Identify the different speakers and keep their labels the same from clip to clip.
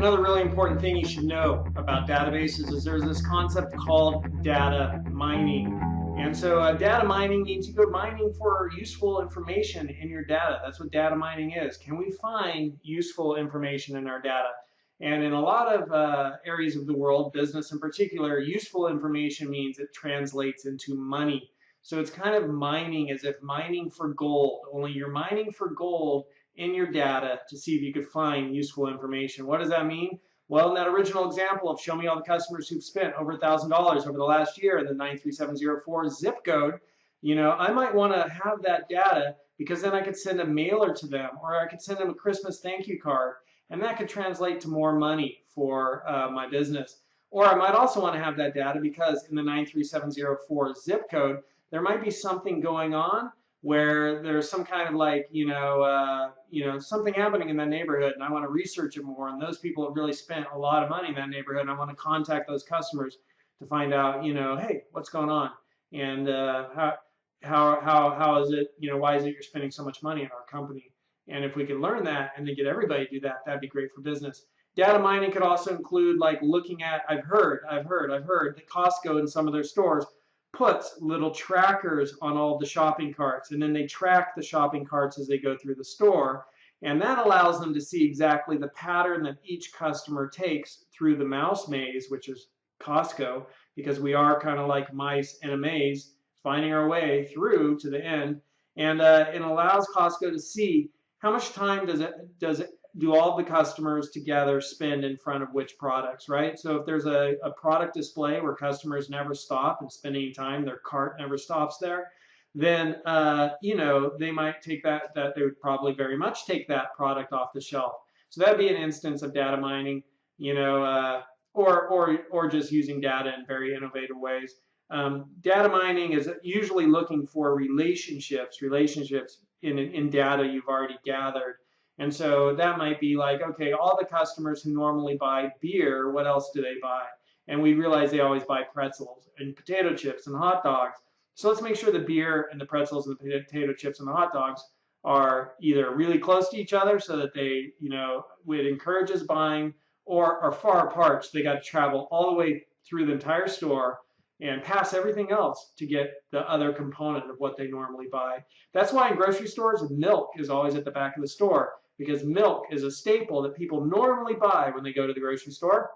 Speaker 1: Another really important thing you should know about databases is there's this concept called data mining. And so data mining means you go mining for useful information in your data. That's what data mining is. Can we find useful information in our data? And in a lot of areas of the world, business in particular, useful information means it translates into money. So it's kind of mining as if mining for gold, only you're mining for gold in your data to see if you could find useful information. What does that mean? Well, in that original example of show me all the customers who've spent over $1,000 over the last year in the 93704 zip code, I might want to have that data because then I could send a mailer to them or I could send them a Christmas thank you card, and that could translate to more money for my business. Or I might also want to have that data because in the 93704 zip code, there might be something going on where there's some kind of like, something happening in that neighborhood and I want to research it more. And those people have really spent a lot of money in that neighborhood. And I want to contact those customers to find out, hey, what's going on? And how is it, why is it you're spending so much money in our company? And if we could learn that and then get everybody to do that, that'd be great for business. Data mining could also include like looking at, I've heard that Costco in some of their stores puts little trackers on all the shopping carts, and then they track the shopping carts as they go through the store, and that allows them to see exactly the pattern that each customer takes through the mouse maze, which is Costco, because we are kind of like mice in a maze finding our way through to the end. And it allows Costco to see how much time do all the customers together spend in front of which products, right? So if there's a product display where customers never stop and spend any time, their cart never stops there, then, they might take that they would probably very much take that product off the shelf. So that'd be an instance of data mining, or just using data in very innovative ways. Data mining is usually looking for relationships in data you've already gathered. And so that might be like, okay, all the customers who normally buy beer, what else do they buy? And we realize they always buy pretzels and potato chips and hot dogs. So let's make sure the beer and the pretzels and the potato chips and the hot dogs are either really close to each other so that they, it encourages buying, or are far apart so they got to travel all the way through the entire store and pass everything else to get the other component of what they normally buy. That's why in grocery stores, milk is always at the back of the store, because milk is a staple that people normally buy when they go to the grocery store.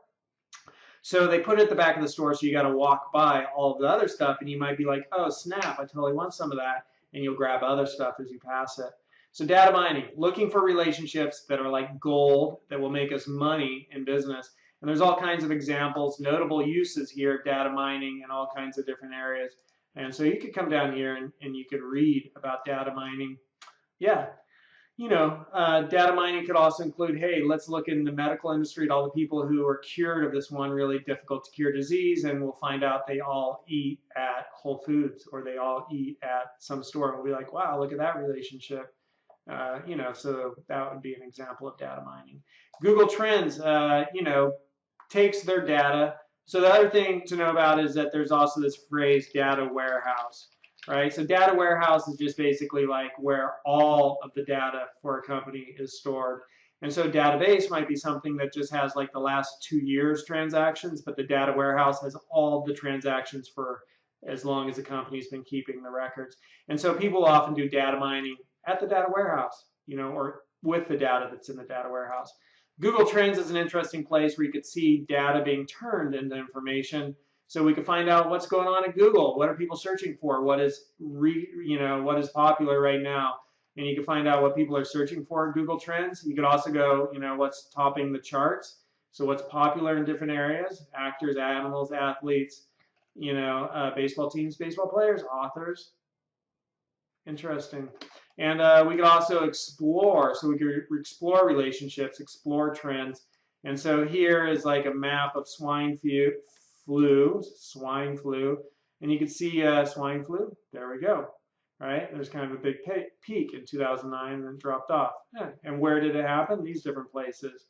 Speaker 1: So they put it at the back of the store, so you got to walk by all of the other stuff, and you might be like, oh, snap, I totally want some of that, and you'll grab other stuff as you pass it. So data mining, looking for relationships that are like gold that will make us money in business. And there's all kinds of examples, notable uses here of data mining in all kinds of different areas. And so you could come down here and you could read about data mining. Yeah, data mining could also include, hey, let's look in the medical industry at all the people who are cured of this one really difficult to cure disease, and we'll find out they all eat at Whole Foods or they all eat at some store. And we'll be like, wow, look at that relationship. So that would be an example of data mining. Google Trends, takes their data. So the other thing to know about is that there's also this phrase data warehouse, right? So data warehouse is just basically like where all of the data for a company is stored. And so database might be something that just has like the last 2 years transactions, but the data warehouse has all the transactions for as long as the company's been keeping the records. And so people often do data mining at the data warehouse, or with the data that's in the data warehouse. Google Trends is an interesting place where you could see data being turned into information. So we could find out what's going on at Google. What are people searching for? What is what is popular right now? And you can find out what people are searching for at Google Trends. You could also go, what's topping the charts. So what's popular in different areas: actors, animals, athletes, baseball teams, baseball players, authors. Interesting. And we could also explore. So we could explore relationships, explore trends. And so here is like a map of swine flu, and you can see swine flu. There we go. Right? There's kind of a big peak in 2009 and then dropped off. Yeah. And where did it happen? These different places,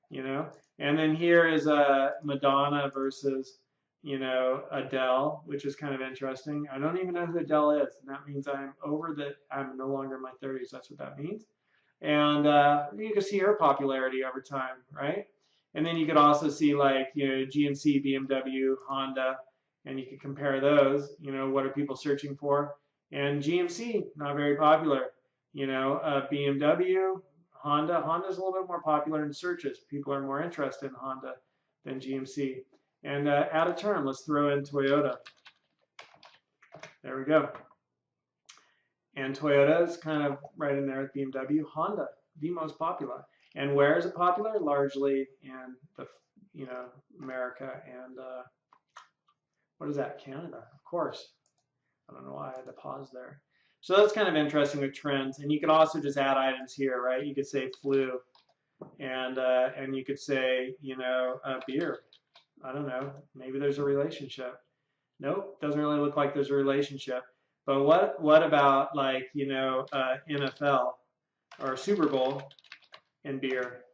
Speaker 1: And then here is Madonna versus, Adele, which is kind of interesting. I don't even know who Adele is, and that means I'm no longer in my 30s. That's what that means. And you can see her popularity over time, right? And then you could also see like, GMC, BMW, Honda, and you could compare those. What are people searching for? And GMC, not very popular. BMW, Honda's a little bit more popular in searches. People are more interested in Honda than GMC. And out of term, let's throw in Toyota. There we go. And Toyota is kind of right in there with BMW. Honda, the most popular. And where is it popular? Largely in the, America and what is that? Canada, of course. I don't know why I had to pause there. So that's kind of interesting with trends. And you could also just add items here, right? You could say flu, and you could say, beer. I don't know. Maybe there's a relationship. Nope, doesn't really look like there's a relationship. But what about like, NFL or Super Bowl and beer?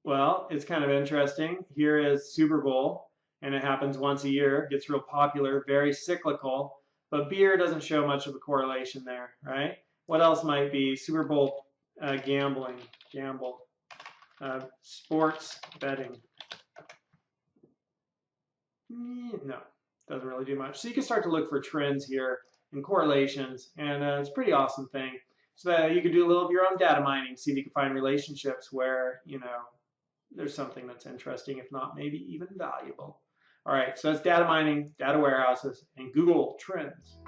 Speaker 1: Well, it's kind of interesting. Here is Super Bowl, and it happens once a year. It gets real popular, very cyclical, but beer doesn't show much of a correlation there, right? What else might be? Super Bowl gambling, gamble, sports betting. No, doesn't really do much. So you can start to look for trends here and correlations, and it's a pretty awesome thing. So that you can do a little of your own data mining, see if you can find relationships where, there's something that's interesting, if not maybe even valuable. All right, so that's data mining, data warehouses, and Google Trends.